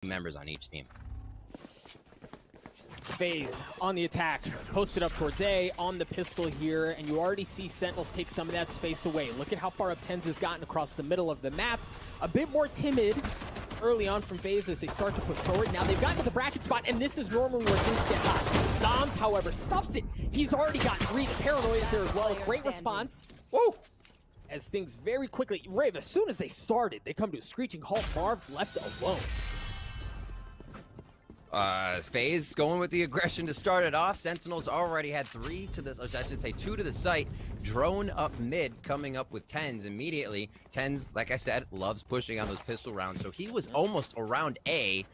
members on each team. FaZe on the attack, posted up towards A, on the pistol here, and you already see Sentinels take some of that space away. Look at how far up TENS has gotten across the middle of the map. A bit more timid early on from FaZe as they start to push forward. Now they've gotten to the bracket spot, and this is normally where things get hot. Zoms, however, stops it. He's already got 3. The paranoia is there as well. Great response. Woo! As things very quickly, Rave, as soon as they started, they come to a screeching halt. Marv left alone. FaZe going with the aggression to start it off. Sentinels already had 3 to the, I should say 2 to the site. Drone up mid, coming up with TENS immediately. TENS, like I said, loves pushing on those pistol rounds, so he was almost around A,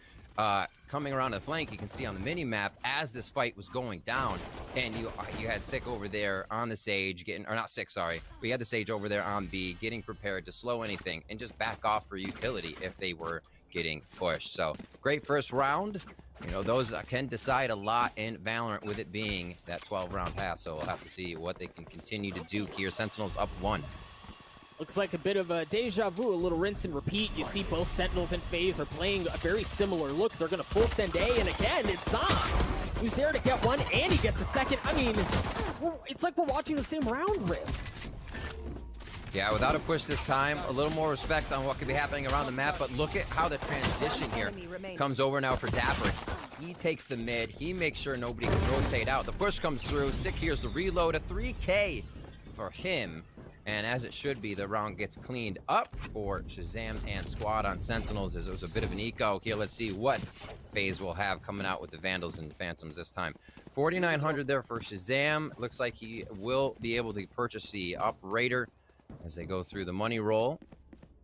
coming around the flank. You can see on the mini map as this fight was going down, and you had Sick over there on the Sage getting, or not Sick, sorry. We had the Sage over there on B, getting prepared to slow anything and just back off for utility if they were getting pushed. So great first round. You know, those can decide a lot in Valorant with it being that 12-round half, so we'll have to see what they can continue to do here. Sentinels up 1. Looks like a bit of a deja vu, a little rinse and repeat. You see both Sentinels and FaZe are playing a very similar look. They're going to full send A, and again, it's Zoms who's there to get 1, and he gets a 2nd. I mean, it's like we're watching the same round rip. Yeah, without a push this time, a little more respect on what could be happening around the map, but look at how the transition here comes over now for Dapper. He takes the mid, he makes sure nobody can rotate out. The push comes through, Sick here's the reload, a 3K for him. And as it should be, the round gets cleaned up for Shazam and squad on Sentinels as it was a bit of an eco. Here, let's see what FaZe will have coming out with the Vandals and Phantoms this time. 4,900 there for Shazam. Looks like he will be able to purchase the Operator as they go through the money roll.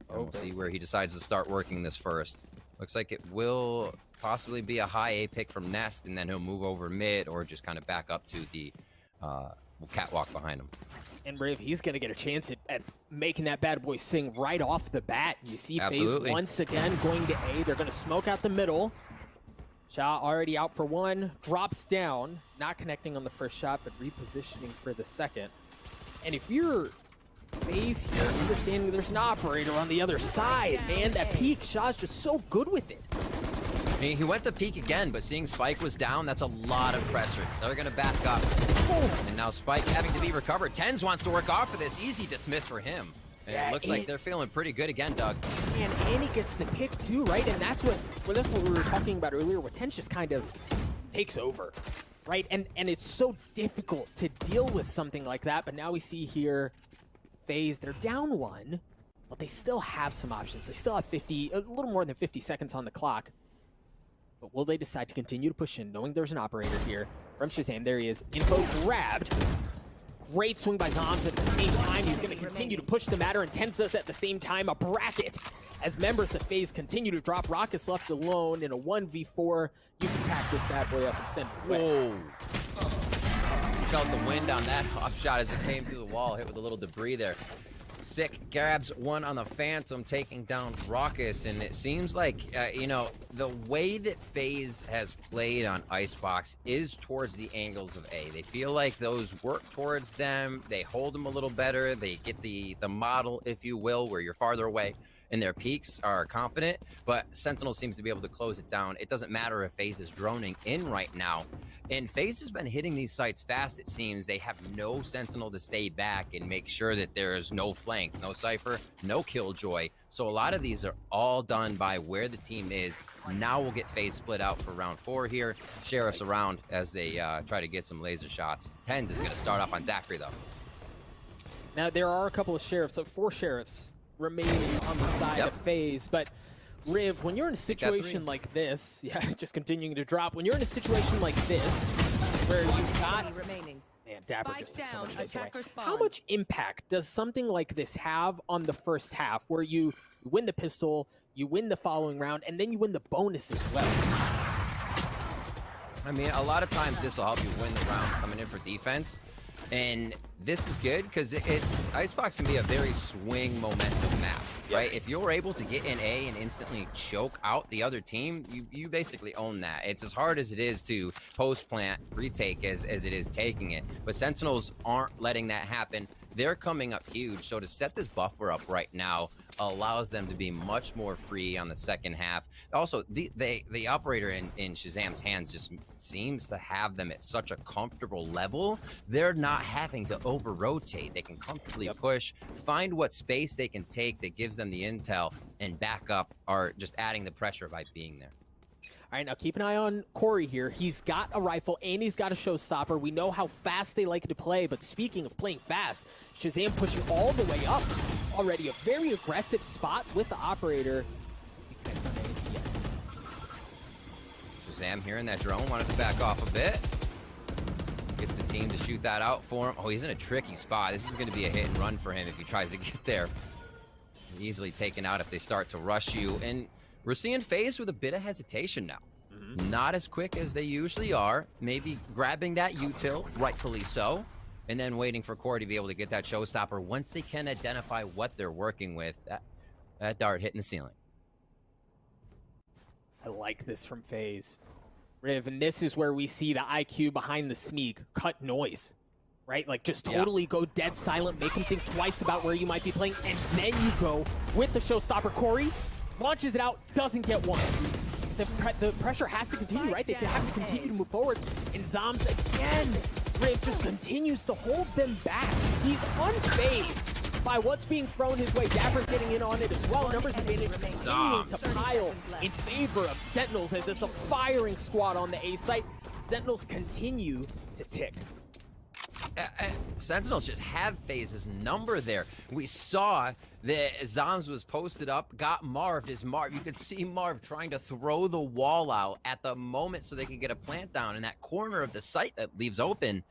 And we'll see where he decides to start working this first. Looks like it will possibly be a high A pick from Nest, and then he'll move over mid or just kind of back up to the catwalk behind him. And Rave, he's going to get a chance at making that bad boy sing right off the bat. You see FaZe once again going to A. They're going to smoke out the middle. Shot already out for 1. Drops down. Not connecting on the first shot, but repositioning for the second. And if you're FaZe here, understanding there's an operator on the other side, man, that peek, Shaw's just so good with it. He went to peek again, but seeing Spike was down, that's a lot of pressure. They're going to back up. And now Spike having to be recovered. TENS wants to work off of this. Easy dismiss for him. And it looks like they're feeling pretty good again, Doug. And he gets the pick too, right? And that's what we were talking about earlier, where TENS just kind of takes over, right? And it's so difficult to deal with something like that. But now we see here, FaZe, they're down 1, but they still have some options. They still have a little more than 50 seconds on the clock. But will they decide to continue to push in, knowing there's an operator here from Shazam? There he is. Info grabbed. Great swing by Zoms at the same time. He's going to continue to push the matter, and TENS does at the same time. A bracket as members of FaZe continue to drop. Rockets left alone in a 1v4. You can pack this bad boy up and send it away. Whoa. Felt the wind on that hop shot as it came through the wall, hit with a little debris there. Sick grabs 1 on the Phantom, taking down Raucus, and it seems like, you know, the way that FaZe has played on Icebox is towards the angles of A. They feel like those work towards them, they hold them a little better, they get the model, if you will, where you're farther away, and their peaks are confident, but Sentinel seems to be able to close it down. It doesn't matter if FaZe is droning in right now. And FaZe has been hitting these sites fast, it seems. They have no Sentinel to stay back and make sure that there's no flank, no Cypher, no Killjoy. So a lot of these are all done by where the team is. Now we'll get FaZe split out for round 4 here. Sheriff's around as they try to get some laser shots. TENS is going to start off on Zachary, though. Now, there are a couple of Sheriffs, so 4 Sheriffs remaining on the side of FaZe, but Riv, when you're in a situation like this, yeah, just continuing to drop, when you're in a situation like this, where you've got, man, Dapper just took so much space away. How much impact does something like this have on the first half, where you win the pistol, you win the following round, and then you win the bonus as well? I mean, a lot of times this will help you win the rounds coming in for defense. And this is good because Icebox can be a very swing momentum map, right? If you're able to get in A and instantly choke out the other team, you basically own that. It's as hard as it is to post plant retake as it is taking it. But Sentinels aren't letting that happen. They're coming up huge. So to set this buffer up right now, allows them to be much more free on the second half. Also, the operator in Shazam's hands just seems to have them at such a comfortable level. They're not having to over-rotate. They can comfortably push, find what space they can take that gives them the intel, and back up, or just adding the pressure by being there. All right, now keep an eye on Corey here. He's got a rifle and he's got a showstopper. We know how fast they like to play, but speaking of playing fast, Shazam pushing all the way up. Already a very aggressive spot with the operator. Shazam hearing that drone, wanted to back off a bit. Gets the team to shoot that out for him. Oh, he's in a tricky spot. This is going to be a hit and run for him if he tries to get there. Easily taken out if they start to rush you. And we're seeing FaZe with a bit of hesitation now. Not as quick as they usually are. Maybe grabbing that util, rightfully so, and then waiting for Corey to be able to get that showstopper once they can identify what they're working with. That dart hitting the ceiling. I like this from FaZe. Riv, and this is where we see the IQ behind the Smeeg cut noise. Right? Like, just totally go dead silent, make him think twice about where you might be playing, and then you go with the showstopper. Corey launches it out, doesn't get one. The pressure has to continue, right? They have to continue to move forward. And Zoms again, Riv just continues to hold them back. He's unfazed by what's being thrown his way. Dapper's getting in on it as well. Numbers advantage continuing to pile in favor of Sentinels as it's a firing squad on the A site. Sentinels continue to tick. Sentinels just have FaZe's number there. We saw that Zoms was posted up, got Marved as Marv. You could see Marv trying to throw the wall out at the moment so they could get a plant down in that corner of the site that leaves open.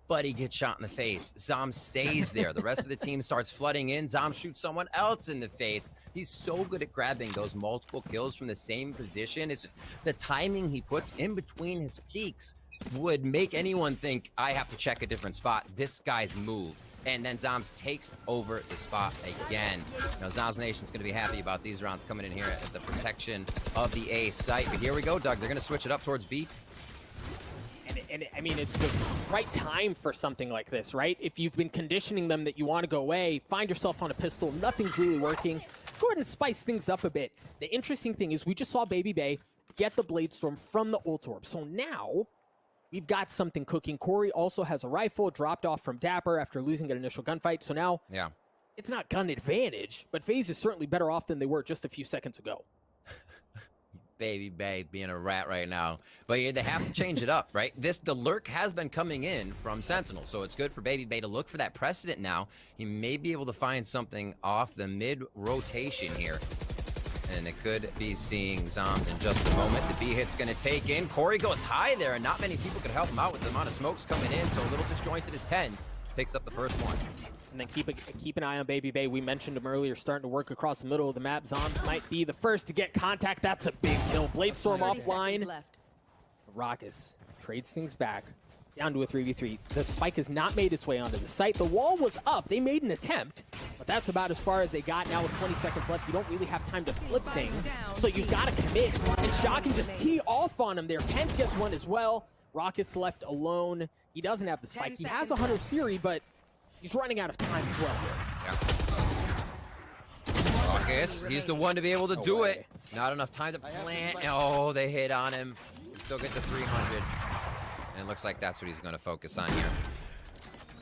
But he gets shot in the face. Zoms stays there. The rest of the team starts flooding in. Zoms shoots someone else in the face. He's so good at grabbing those multiple kills from the same position. It's the timing he puts in between his peaks would make anyone think, I have to check a different spot. This guy's move. And then Zoms takes over the spot again. Now, Zoms Nation's going to be happy about these rounds coming in here at the protection of the A site. But here we go, Doug. They're going to switch it up towards B. And I mean, it's the right time for something like this, right? If you've been conditioning them that you want to go away, find yourself on a pistol, nothing's really working, go ahead and spice things up a bit. The interesting thing is we just saw Baby Bay get the Blade Storm from the ult orb. So now we've got something cooking. Corey also has a rifle dropped off from Dapper after losing an initial gunfight. So now it's not gun advantage, but FaZe is certainly better off than they were just a few seconds ago. Baby Bay being a rat right now. But yeah, they have to change it up, right? The lurk has been coming in from Sentinel, so it's good for Baby Bay to look for that precedent now. He may be able to find something off the mid-rotation here. And it could be seeing Zoms in just a moment. The B hit's going to take in. Corey goes high there, and not many people could help him out with the amount of smokes coming in, so a little disjointed as tens. Picks up the first one. And then keep an eye on Baby Bay. We mentioned him earlier, starting to work across the middle of the map. Zoms might be the first to get contact. That's a big kill. Blade Storm offline. Raucous trades things back down to a 3v3. The spike has not made its way onto the site. The wall was up. They made an attempt, but that's about as far as they got. Now with 20 seconds left, you don't really have time to flip things, so you've got to commit. And Shaw can just tee off on him there. Tense gets one as well. Raucous left alone. He doesn't have the spike. He has a Hunter's Fury, but he's running out of time as well here. Raucous, he's the one to be able to do it. Not enough time to plant. Oh, they hit on him. He still gets the 300. And it looks like that's what he's going to focus on here.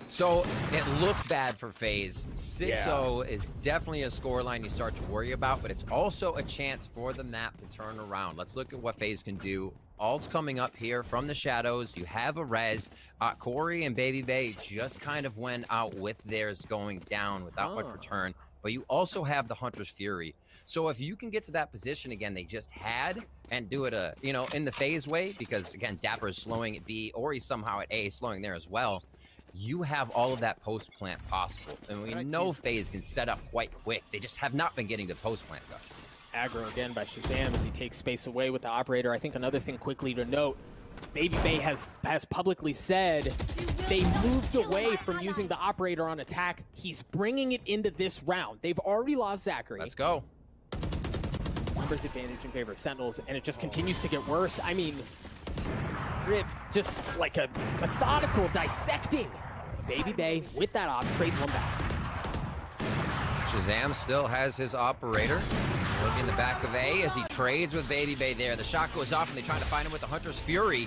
So it looks bad for FaZe. 6-0 is definitely a scoreline you start to worry about, but it's also a chance for the map to turn around. Let's look at what FaZe can do. Ult's coming up here from the shadows. You have a res. Corey and Baby Bay just kind of went out with theirs going down without much return. But you also have the Hunter's Fury. So if you can get to that position again they just had and do it in the FaZe way, because again Dapper is slowing at B, or he's somehow at A slowing there as well, you have all of that post plant possible. And we know FaZe can set up quite quick. They just have not been getting the post plant done. Aggro again by Shazam as he takes space away with the operator. I think another thing quickly to note, Baby Bay has publicly said they moved away from using the operator on attack. He's bringing it into this round. They've already lost Zachary. Let's go. Numbers advantage in favor of Sentinels, and it just continues to get worse. I mean, Riv just like a methodical dissecting. Baby Bay with that op trades one back. Shazam still has his operator. Looking in the back of A as he trades with Baby Bay there. The shot goes off and they try to find him with the Hunter's Fury.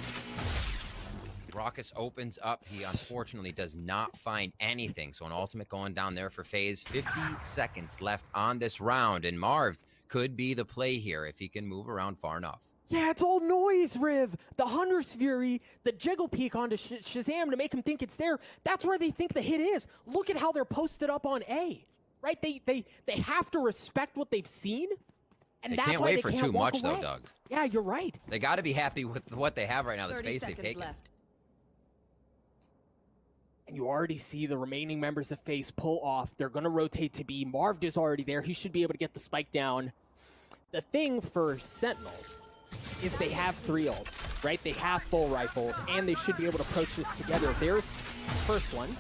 Raucus opens up. He unfortunately does not find anything. So an ultimate going down there for FaZe. 50 seconds left on this round. And Marv could be the play here if he can move around far enough. Yeah, it's all noise, Riv. The Hunter's Fury, the jiggle peek onto Shazam to make him think it's there. That's where they think the hit is. Look at how they're posted up on A. Right? They have to respect what they've seen. And They that's can't why wait they for can't too walk much, away. though, Doug. Yeah, you're right. They got to be happy with what they have right now, the 30 space they've seconds taken. left. And you already see the remaining members of FaZe pull off. They're going to rotate to B. Marv is already there. He should be able to get the spike down. The thing for Sentinels is they have 3 ults, right? They have full rifles, and they should be able to approach this together. There's the first one.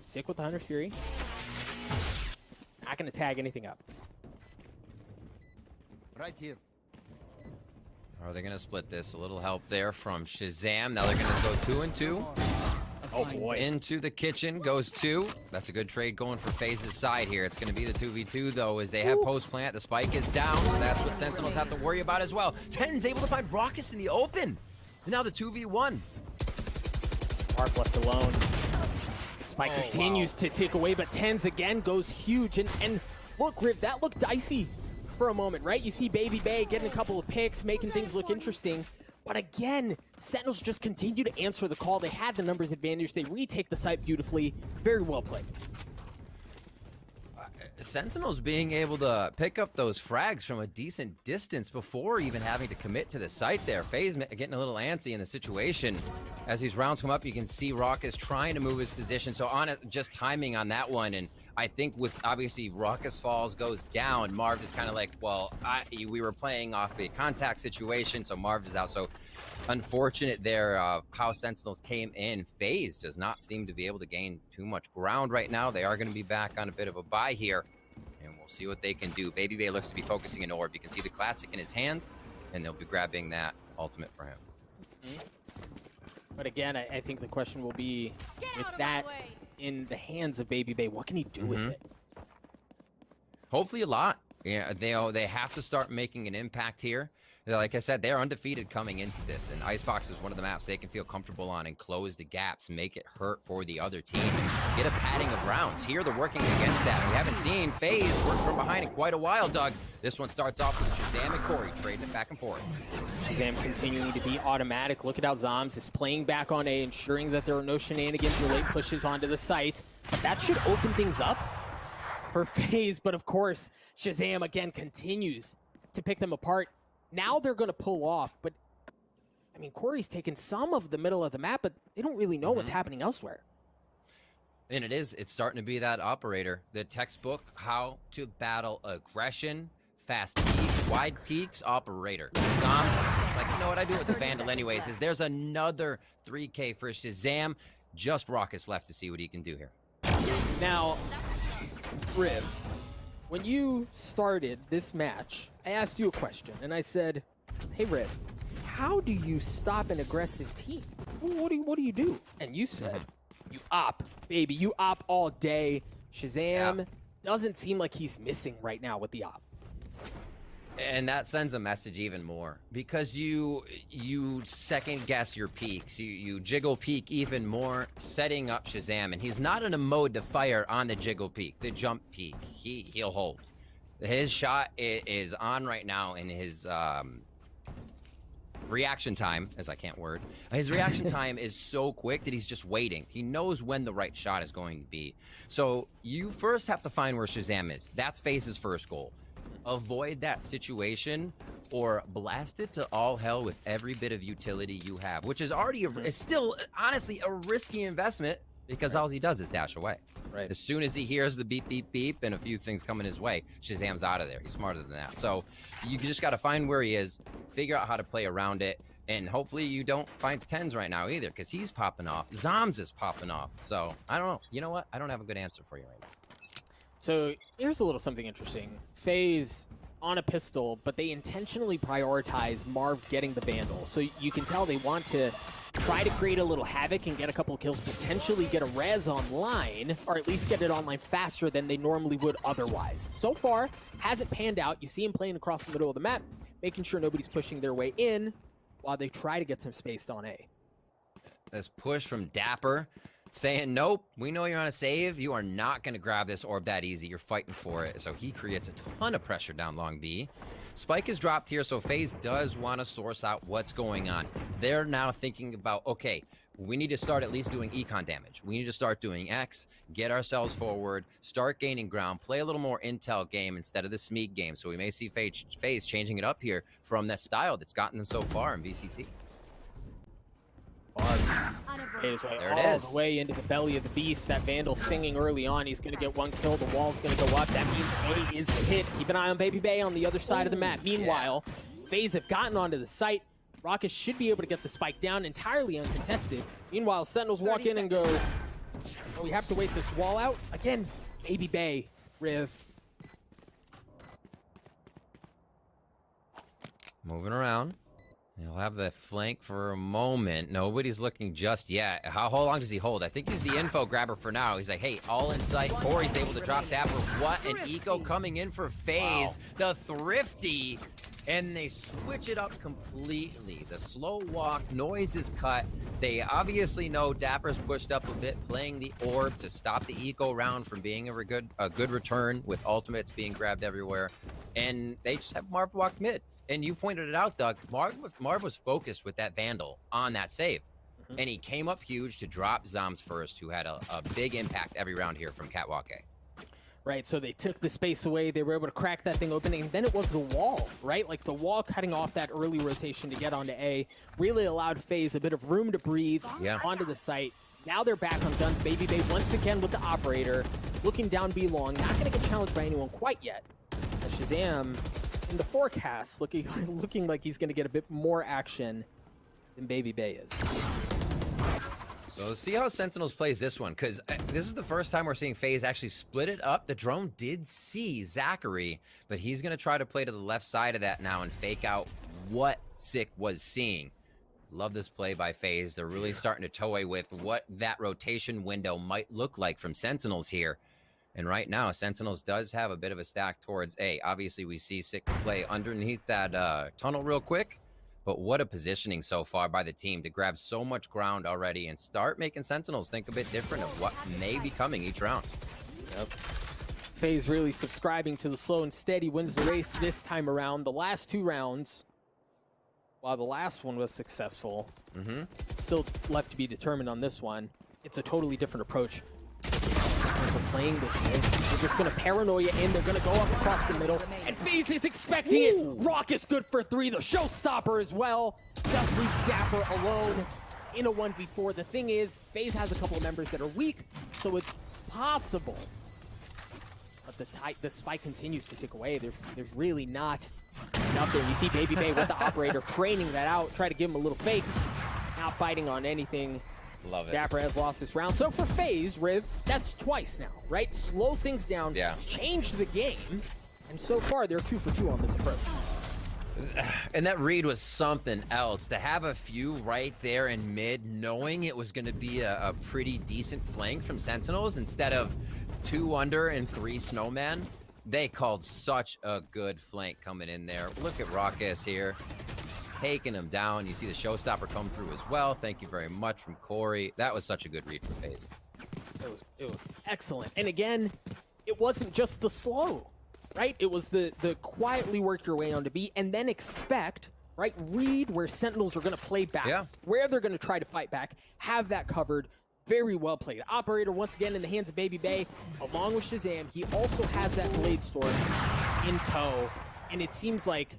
Sick with the Hunter's Fury. Not going to tag anything up. Right here. Are they going to split this? A little help there from Shazam. Now they're going to go 2 and 2. Oh, boy. Into the kitchen goes 2. That's a good trade going for FaZe's side here. It's going to be the 2v2, though, as they have post-plant. The spike is down, so that's what Sentinels have to worry about as well. Ten's able to find Raucus in the open. And now the 2v1. Marv left alone. Spike continues to tick away, but Tens again goes huge. And look, Riv, that looked dicey for a moment, right? You see Baby Bay getting a couple of picks, making things look interesting. But again, Sentinels just continue to answer the call. They had the numbers advantage. They retake the site beautifully. Very well played. Sentinels being able to pick up those frags from a decent distance before even having to commit to the site there. FaZe getting a little antsy in the situation. As these rounds come up, you can see Raucus trying to move his position. So on it, just timing on that one. And I think with obviously Raucus falls, goes down, Marv is kind of like, well, we were playing off a contact situation, so Marv is out. So unfortunate there how Sentinels came in. FaZe does not seem to be able to gain too much ground right now. They are going to be back on a bit of a bye here, and we'll see what they can do. Baby Bay looks to be focusing an orb. You can see the classic in his hands, and they'll be grabbing that ultimate for him. But again, I think the question will be, with that in the hands of Baby Bay, what can he do with it? Hopefully a lot. Yeah, they have to start making an impact here. Like I said, they're undefeated coming into this, and Icebox is one of the maps they can feel comfortable on and close the gaps, make it hurt for the other team, get a padding of rounds. Here they're working against that. We haven't seen FaZe work from behind in quite a while, Doug. This one starts off with Shazam and Corey trading it back and forth. Shazam continuing to be automatic. Look at how Zoms is playing back on A, ensuring that there are no shenanigans or late pushes onto the site. But that should open things up for FaZe, but of course, Shazam again continues to pick them apart. Now they're going to pull off, but I mean, Corey's taken some of the middle of the map, but they don't really know what's happening elsewhere. And it's starting to be that operator, the textbook, how to battle aggression, fast peaks, wide peaks, operator. Zoms, it's like, you know what, I do it with the Vandal anyways, is there's another 3K for Shazam. Just Raucus left to see what he can do here. Now, Riv, when you started this match, I asked you a question, and I said, hey, Riv, how do you stop an aggressive team? What do you do? And you said, you op, baby. You op all day. Shazam doesn't seem like he's missing right now with the op. And that sends a message even more, because you second guess your peaks. You jiggle peek even more, setting up Shazam, and he's not in a mode to fire on the jiggle peek, the jump peek. He'll hold. His shot is on right now, and his reaction time, as I can't word, his reaction time is so quick that he's just waiting. He knows when the right shot is going to be. So you first have to find where Shazam is. That's FaZe's first goal. Avoid that situation or blast it to all hell with every bit of utility you have, which is already is still honestly a risky investment, because all he does is dash away. Right. As soon as he hears the beep, beep, beep, and a few things coming his way, Shazam's out of there. He's smarter than that. So you just got to find where he is, figure out how to play around it, and hopefully you don't find Tens right now either, because he's popping off. Zoms is popping off. So I don't know. You know what? I don't have a good answer for you right now. So here's a little something interesting. FaZe on a pistol, but they intentionally prioritize Marv getting the Vandal. So you can tell they want to try to create a little havoc and get a couple of kills, potentially get a res online, or at least get it online faster than they normally would otherwise. So far, hasn't panned out. You see him playing across the middle of the map, making sure nobody's pushing their way in while they try to get some space on A. This push from Dapper, saying, nope, we know you're on a save. You are not going to grab this orb that easy. You're fighting for it. So he creates a ton of pressure down long B. Spike is dropped here, so FaZe does want to source out what's going on. They're now thinking about, okay, we need to start at least doing econ damage. We need to start doing X, get ourselves forward, start gaining ground, play a little more intel game instead of the Smeeg game. So we may see FaZe changing it up here from that style that's gotten them so far in VCT. There it is. The way into the belly of the beast. That Vandal singing early on. He's going to get one kill. The wall's going to go up. That means A is hit. Keep an eye on Baby Bay on the other side of the map. Meanwhile, FaZe have gotten onto the site. Rockets should be able to get the spike down entirely uncontested. Meanwhile, Sentinels walk in and go, oh, we have to wait this wall out. Again, Baby Bay, Riv. Moving around. He'll have the flank for a moment. Nobody's looking just yet. How long does he hold? I think he's the info grabber for now. He's like, hey, all in sight. Corey's able to drop Dapper. What an eco coming in for FaZe. Wow. The Thrifty. And they switch it up completely. The slow walk, noise is cut. They obviously know Dapper's pushed up a bit, playing the orb to stop the eco round from being a good return with ultimates being grabbed everywhere. And they just have Marv walk mid. And you pointed it out, Doug. Marv was focused with that Vandal on that save. And he came up huge to drop Zoms first, who had a big impact every round here from Catwalk A. Right, so they took the space away. They were able to crack that thing open, and then it was the wall, right? Like the wall cutting off that early rotation to get onto A really allowed FaZe a bit of room to breathe onto the site. Now they're back on guns. Baby Bay once again with the operator, looking down B long. Not going to get challenged by anyone quite yet. As Shazam in the forecast, looking like he's going to get a bit more action than Baby Bay is. So let's see how Sentinels plays this one, because this is the first time we're seeing FaZe actually split it up. The drone did see Zachary, but he's going to try to play to the left side of that now and fake out what Sick was seeing. Love this play by FaZe. They're really starting to toy with what that rotation window might look like from Sentinels here. And right now, Sentinels does have a bit of a stack towards A. Obviously, we see Sick play underneath that tunnel real quick. But what a positioning so far by the team to grab so much ground already and start making Sentinels think a bit different of what may be coming each round. Yep. FaZe really subscribing to the slow and steady wins the race this time around. The last two rounds, while the last one was successful, still left to be determined on this one. It's a totally different approach. Sentinels are playing this way. They're just going to paranoia in. They're going to go up across the middle. And FaZe is expecting it. Rock is good for 3. The showstopper as well. Just leaves Dapper alone in a 1v4. The thing is, FaZe has a couple of members that are weak, so it's possible. But the spike continues to tick away. There's really not enough there. You see Baby Bay with the operator training that out. Try to give him a little fake. Not biting on anything. Love it. Dapper has lost this round. So for FaZe, Riv, that's twice now, right? Slow things down, change the game, and so far they're 2 for 2 on this approach. And that read was something else. To have a few right there in mid, knowing it was going to be a pretty decent flank from Sentinels instead of 2 under and 3 snowmen. They called such a good flank coming in there. Look at Raucus here. Taking him down. You see the showstopper come through as well. Thank you very much from Corey. That was such a good read for FaZe. It was excellent. And again, it wasn't just the slow, right? It was the quietly work your way onto B and then expect, right? Read where Sentinels are going to play back, where they're going to try to fight back, have that covered. Very well played. Operator once again in the hands of Baby Bay, along with Shazam. He also has that Blade Sword in tow, and it seems like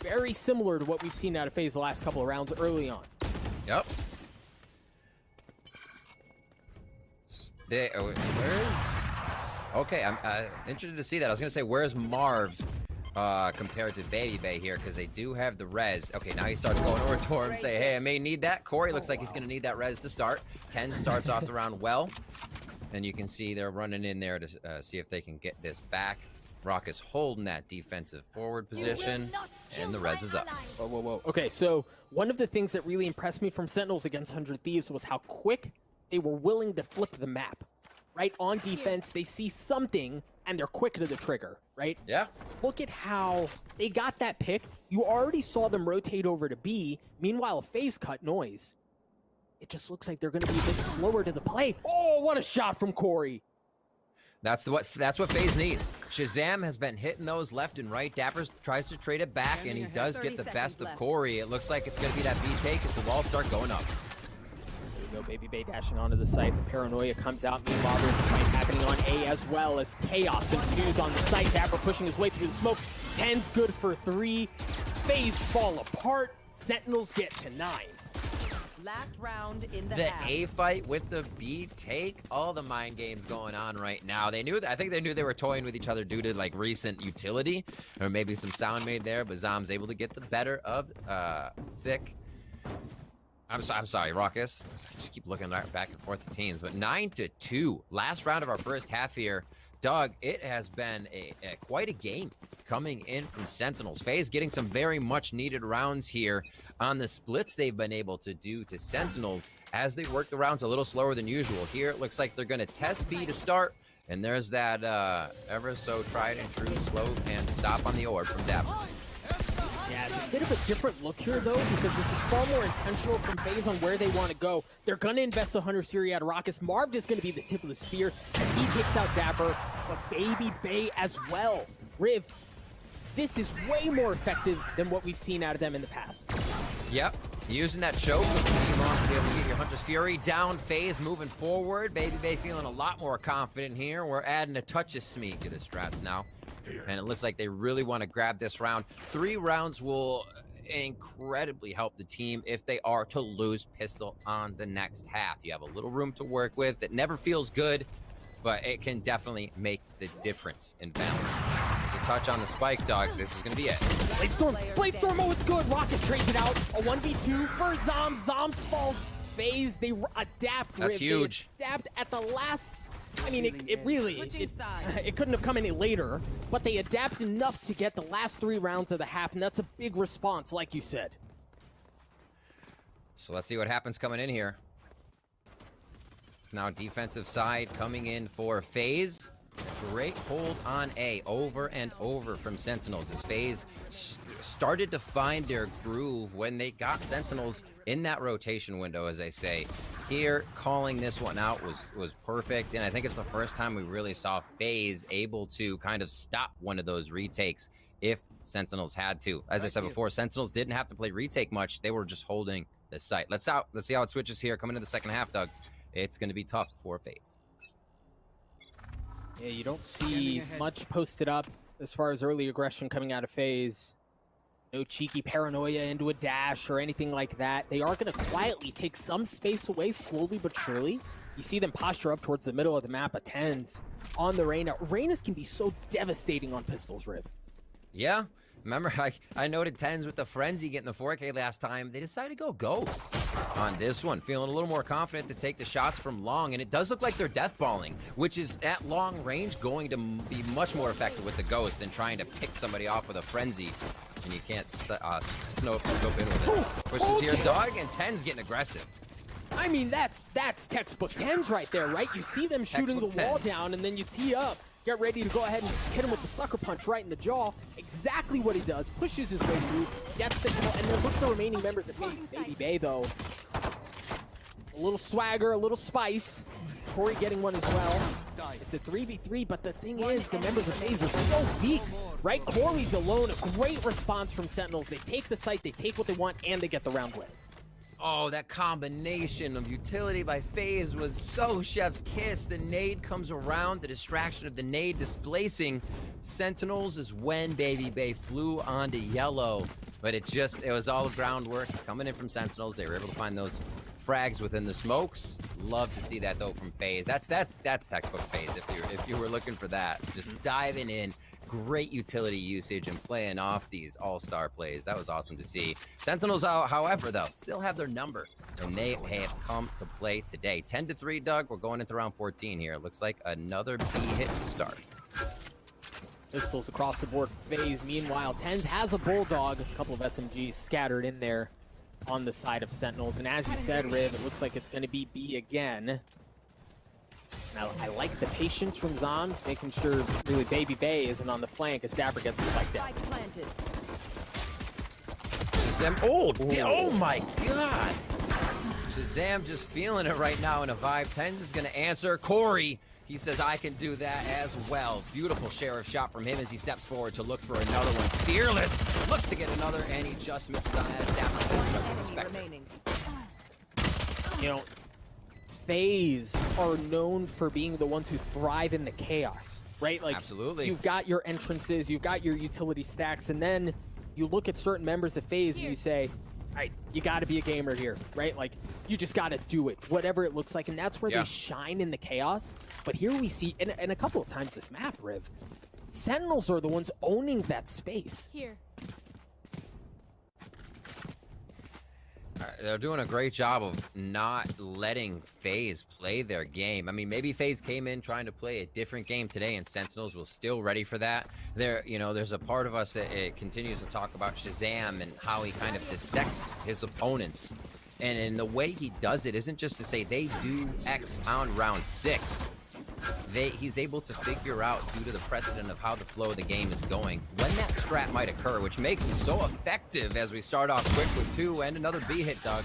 very similar to what we've seen out of FaZe the last couple of rounds early on. Yep. Okay, I'm interested to see that. I was going to say, where's Marv compared to Baby Bay here? Because they do have the res. Okay, now he starts going over to him and say, hey, I may need that. Corey looks like he's going to need that res to start. 10 starts off the round well. And you can see they're running in there to see if they can get this back. Rockets holding that defensive forward position, and the res is up. Whoa, whoa, whoa. Okay, so one of the things that really impressed me from Sentinels against 100 Thieves was how quick they were willing to flip the map. Right? On defense, they see something, and they're quick to the trigger, right? Yeah. Look at how they got that pick. You already saw them rotate over to B. Meanwhile, FaZe cut noise. It just looks like they're going to be a bit slower to the play. Oh, what a shot from Corey. That's what FaZe needs. Shazam has been hitting those left and right. Dapper tries to trade it back, and he does get the best of Corey. It looks like it's going to be that B take as the walls start going up. There we go, Baby Bay dashing onto the site. The paranoia comes out. Meanwhile, there's a fight happening on A as well as chaos ensues on the site. Dapper pushing his way through the smoke. 10's good for 3. FaZe fall apart. Sentinels get to 9. Last round in the The half. A fight with the B take, all the mind games going on right now. They knew that. I think they knew they were toying with each other due to like recent utility, or maybe some sound made there. But Zom's able to get the better of Sick. I'm sorry, Raucous. I just keep looking back and forth to teams, but 9-2. Last round of our first half here. Doug, it has been quite a game coming in from Sentinels. FaZe getting some very much needed rounds here on the splits they've been able to do to Sentinels as they work the rounds a little slower than usual. Here it looks like they're going to test B to start, and there's that ever so tried and true slow and stop on the orb from Dapper. Yeah, it's a bit of a different look here, though, because this is far more intentional from FaZe on where they want to go. They're going to invest the Hunter's Fury out of Rockets. Marv is going to be the tip of the spear as he takes out Dapper, but Baby Bay as well. Riv, this is way more effective than what we've seen out of them in the past. Yep, using that choke with the V-Long to be able to get your Hunter's Fury down. FaZe moving forward. Baby Bay feeling a lot more confident here. We're adding a touch of Smeek to the strats now. And it looks like they really want to grab this round. 3 rounds will incredibly help the team if they are to lose pistol on the next half. You have a little room to work with. It never feels good, but it can definitely make the difference in Valorant. There's a touch on the spike, Dog. This is going to be it. Bladestorm, oh, it's good. Rocket trades it out. A 1v2 for Zom. Zom's falls. FaZe, they adapt. That's Riv. huge. They adapt at the last... I mean, it really, it couldn't have come any later, but they adapt enough to get the last 3 rounds of the half, and that's a big response, like you said. So let's see what happens coming in here. Now defensive side coming in for FaZe. Great hold on A over and over from Sentinels as FaZe started to find their groove when they got Sentinels in that rotation window, as I say. Here, calling this one out was perfect, and I think it's the first time we really saw FaZe able to kind of stop one of those retakes if Sentinels had to. As I said before, Sentinels didn't have to play retake much. They were just holding the site. Let's see how it switches here coming into the second half, Doug. It's going to be tough for FaZe. Yeah, you don't see much posted up as far as early aggression coming out of FaZe. No cheeky paranoia into a dash or anything like that. They are going to quietly take some space away, slowly but surely. You see them posture up towards the middle of the map, a 10s on the Reyna. Reynas can be so devastating on pistols, Riv. Yeah. Remember, I noted 10s with the Frenzy getting the 4K last time. They decided to go Ghost on this one. Feeling a little more confident to take the shots from long. And it does look like they're deathballing, which is at long range going to be much more effective with the Ghost than trying to pick somebody off with a Frenzy. And you can't scope in with it. Pushes here, Dog, and 10's getting aggressive. I mean, that's textbook 10s right there, right? You see them shooting the wall down, and then you tee up. Get ready to go ahead and hit him with the sucker punch right in the jaw. Exactly what he does. Pushes his way through, gets the kill, and then look at the remaining members of Baby Bay, though. A little swagger, a little spice. Corey getting one as well. It's a 3v3, but the thing is, the members of FaZe are so weak, right? Corey's alone, a great response from Sentinels. They take the site, they take what they want, and they get the round win. Oh, that combination of utility by FaZe was so chef's kiss. The nade comes around, the distraction of the nade displacing Sentinels is when Baby Bay flew onto yellow. But it was all groundwork coming in from Sentinels. They were able to find those frags within the smokes. Love to see that though from FaZe. That's textbook FaZe if you were looking for that. Just diving in. Great utility usage and playing off these all-star plays. That was awesome to see. Sentinels, however, though, still have their number, and they have come to play today. 10-3, Doug. We're going into round 14 here. Looks like another B hit to start. Pistols across the board for FaZe. Meanwhile, Tens has a Bulldog, a couple of SMGs scattered in there on the side of Sentinels. And as you said, Riv, it looks like it's going to be B again. Now, I like the patience from Zoms, making sure really Baby Bay isn't on the flank as Dapper gets the spike down. Shazam, oh my god! Shazam just feeling it right now in a vibe. Tens is going to answer. Corey, he says, I can do that as well. Beautiful sheriff shot from him as he steps forward to look for another one. Fearless looks to get another, and he just misses on that. You know, FaZe are known for being the ones who thrive in the chaos, right? Like, absolutely. You've got your entrances, you've got your utility stacks, and then you look at certain members of FaZe and you say, all right, you got to be a gamer here, right? Like, you just got to do it, whatever it looks like, and that's where they shine in the chaos. But here we see, and a couple of times this map, Riv, Sentinels are the ones owning that space. Here. They're doing a great job of not letting FaZe play their game. I mean, maybe FaZe came in trying to play a different game today, and Sentinels was still ready for that. There's a part of us that it continues to talk about Shazam and how he kind of dissects his opponents. And in the way he does it isn't just to say they do X on round 6. He's able to figure out, due to the precedent of how the flow of the game is going, when that strat might occur, which makes him so effective as we start off quick with 2 and another B hit, Doug.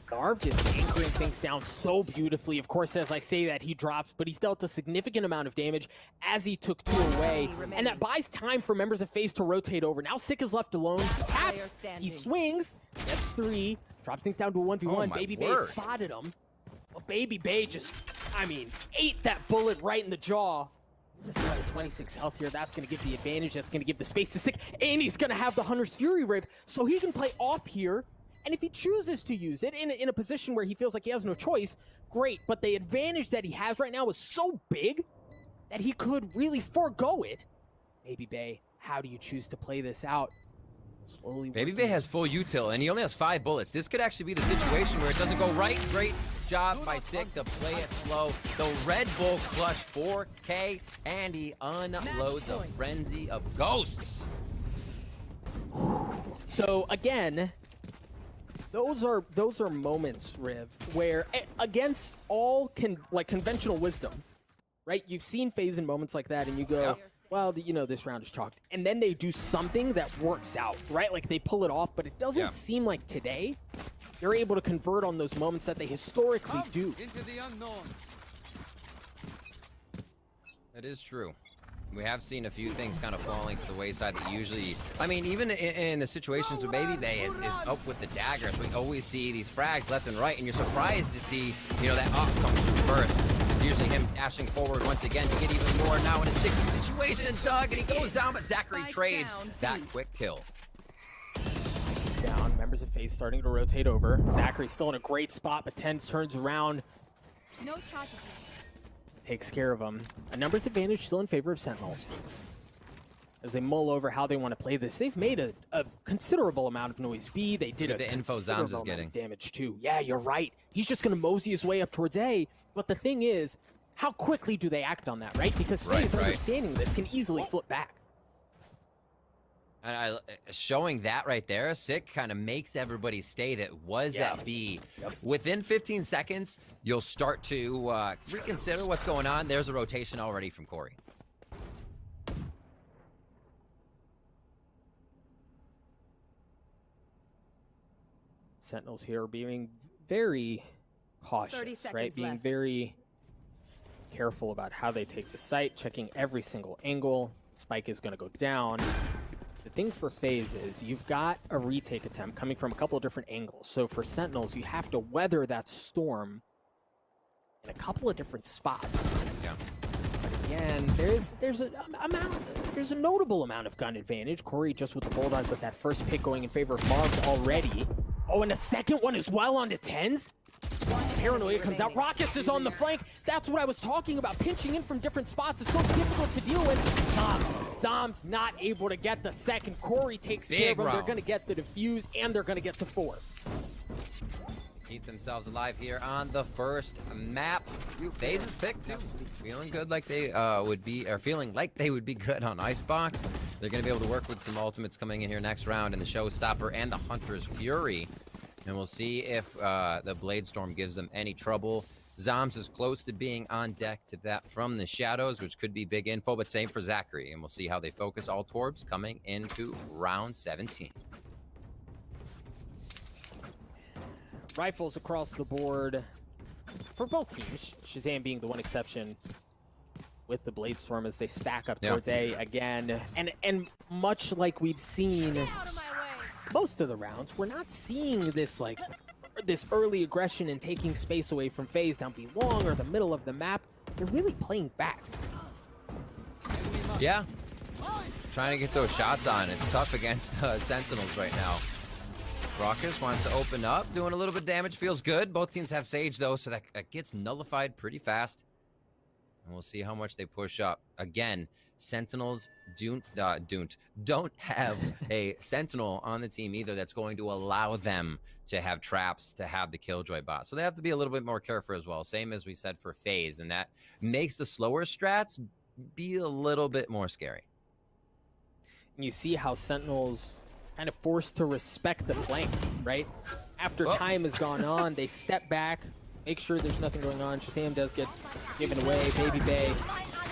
Garv just anchoring things down so beautifully. Of course, as I say that, he drops, but he's dealt a significant amount of damage as he took 2 away. And that buys time for members of FaZe to rotate over. Now Sick is left alone. He taps, he swings, gets 3, drops things down to a 1v1. Baby Bay spotted him. Well, Baby Bay just, ate that bullet right in the jaw. Just got 26 health here. That's going to give the advantage. That's going to give the space to Sick. And he's going to have the Hunter's Fury Rib, so he can play off here. And if he chooses to use it in a position where he feels like he has no choice, great. But the advantage that he has right now is so big that he could really forego it. Baby Bay, how do you choose to play this out? Slowly. Baby Bay has full util, and he only has 5 bullets. This could actually be the situation where it doesn't go right. Great job by Sick to play it slow. The Red Bull clutch 4K, and he unloads a frenzy of ghosts. So again, those are moments, Riv, where against all conventional wisdom, right? You've seen FaZe in moments like that, and you go, well, this round is chalked. And then they do something that works out, right? Like they pull it off, but it doesn't seem like today they're able to convert on those moments that they historically do. Into the unknown. That is true. We have seen a few things kind of falling to the wayside that usually, even in the situations where Baby Bay is up with the daggers, we always see these frags left and right, and you're surprised to see, that op coming through first. It's usually him dashing forward once again to get even more now in a sticky situation, Doug, and he goes down, but Zachary trades that quick kill. He's down. Members of FaZe starting to rotate over. Zachary's still in a great spot, but Tens turns around. No charges. Takes care of him. A numbers advantage still in favor of Sentinels. As they mull over how they want to play this, they've made a considerable amount of noise B. They did the info Zoms is getting damage too. Yeah, you're right. He's just going to mosey his way up towards A. But the thing is, how quickly do they act on that, right? Because FaZe understanding this can easily flip back. And showing that right there, Sick kind of makes everybody stay that was at B. Within 15 seconds, you'll start to reconsider what's going on. There's a rotation already from Corey. Sentinels here being very cautious, right? Being very careful about how they take the site, checking every single angle. Spike is going to go down. The thing for FaZe is you've got a retake attempt coming from a couple of different angles. So for Sentinels, you have to weather that storm in a couple of different spots. Yeah. But again, there's a notable amount of gun advantage. Corey just with the Bulldog with that first pick going in favor of Marv already. Oh, and a second one as well onto Tens. Paranoia comes out. Rockets is on the flank. That's what I was talking about. Pinching in from different spots is so difficult to deal with. Zoms not able to get the second. Corey takes care of him. They're going to get the defuse, and they're going to get to 4. keep themselves alive here on the first map. FaZe is picked too. Feeling good like they would be, or feeling like they would be good on Icebox. They're going to be able to work with some ultimates coming in here next round, and the Showstopper and the Hunter's Fury. And we'll see if the Bladestorm gives them any trouble. Zoms is close to being on deck to that from the shadows, which could be big info, but same for Zachary. And we'll see how they focus all torbs coming into round 17. Rifles across the board for both teams. Shazam being the one exception with the Bladestorm as they stack up towards A again. And much like we've seen most of the rounds, we're not seeing this like this early aggression and taking space away from FaZe down B long or the middle of the map. They're really playing back. Yeah. Trying to get those shots on. It's tough against Sentinels right now. Raucous wants to open up, doing a little bit of damage, feels good. Both teams have Sage though, so that gets nullified pretty fast. And we'll see how much they push up. Again, Sentinels don't have a Sentinel on the team either that's going to allow them to have traps, to have the Killjoy bot. So they have to be a little bit more careful as well, same as we said for FaZe, and that makes the slower strats be a little bit more scary. And you see how Sentinels kind of forced to respect the flank, right? After time has gone on, they step back, make sure there's nothing going on. Shazam does get given away. Baby Bay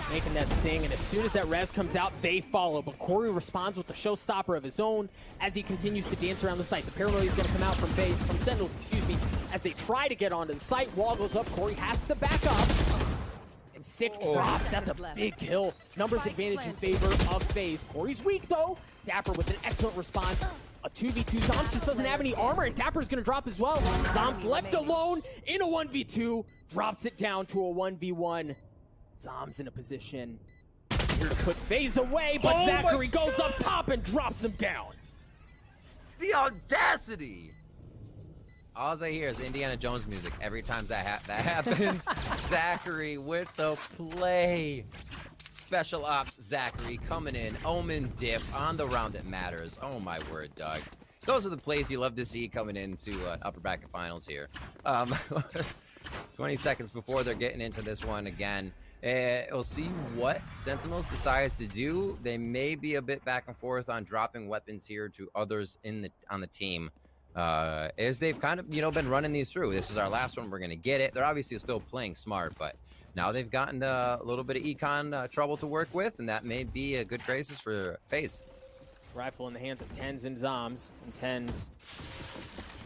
making that sting, and as soon as that res comes out, they follow. But Corey responds with a showstopper of his own as he continues to dance around the site. The paranoia is going to come out from Sentinels, excuse me, as they try to get onto the site. Wall goes up. Corey has to back up. And Sick drops. That's a big kill. Numbers advantage in favor of FaZe. Corey's weak, though. Dapper with an excellent response. A 2v2. Zoms just doesn't have any armor, and Dapper's going to drop as well. Zoms left alone in a 1v2. Drops it down to a 1v1. Zoms in a position here to put FaZe away, but Zachary goes up top and drops him down. The audacity! All I hear is Indiana Jones music every time that happens. Zachary with the play. Special Ops Zachary coming in. Omen dip on the round that matters. Oh my word, Doug. Those are the plays you love to see coming into upper bracket finals here. 20 seconds before they're getting into this one again. We'll see what Sentinels decides to do. They may be a bit back and forth on dropping weapons here to others on the team. As they've kind of, been running these through. This is our last one. We're going to get it. They're obviously still playing smart, but now they've gotten a little bit of econ trouble to work with, and that may be a good graces for FaZe. Rifle in the hands of Tens and Zoms, and Tens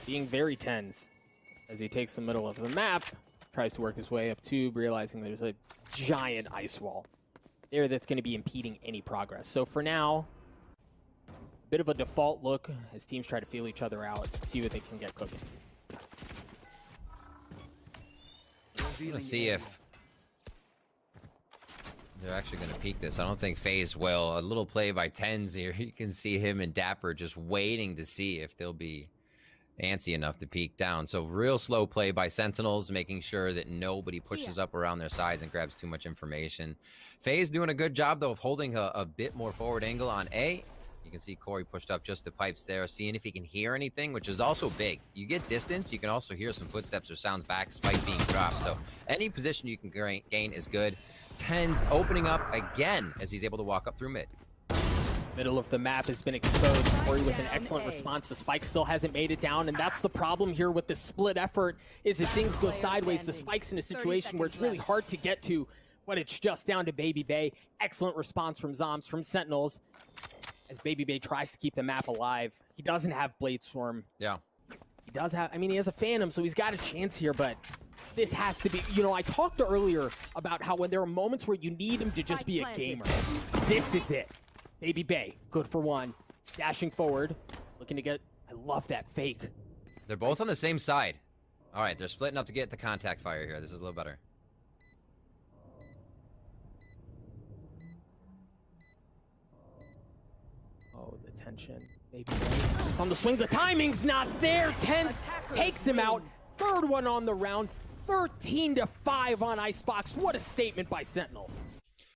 being very Tens as he takes the middle of the map, tries to work his way up tube, realizing there's a giant ice wall there that's going to be impeding any progress. So for now, bit of a default look as teams try to feel each other out, see what they can get cooking. Let's see if they're actually going to peek this. I don't think FaZe will. A little play by Tens here. You can see him and Dapper just waiting to see if they'll be antsy enough to peek down. So real slow play by Sentinels, making sure that nobody pushes up around their sides and grabs too much information. FaZe doing a good job, though, of holding a bit more forward angle on A. You can see Corey pushed up just the pipes there, seeing if he can hear anything, which is also big. You get distance, you can also hear some footsteps or sounds back, spike being dropped. So any position you can gain is good. Tens opening up again as he's able to walk up through mid. Middle of the map has been exposed. Corey with an excellent response. The spike still hasn't made it down, and that's the problem here with the split effort, is that things go sideways. The spike's in a situation where it's really hard to get to, but it's just down to Baby Bay. Excellent response from Zoms, from Sentinels, as Baby Bay tries to keep the map alive. He doesn't have Bladestorm. Yeah. He does have, he has a Phantom, so he's got a chance here, but this has to be, I talked earlier about how when there are moments where you need him to just be a gamer. This is it. Baby Bay, good for one. Dashing forward, looking to get, I love that fake. They're both on the same side. All right, they're splitting up to get the contact fire here. This is a little better. Oh, the tension. Baby Bay just on the swing. The timing's not there. Tens takes him out. Third one on the round. 13-5 on Icebox. What a statement by Sentinels.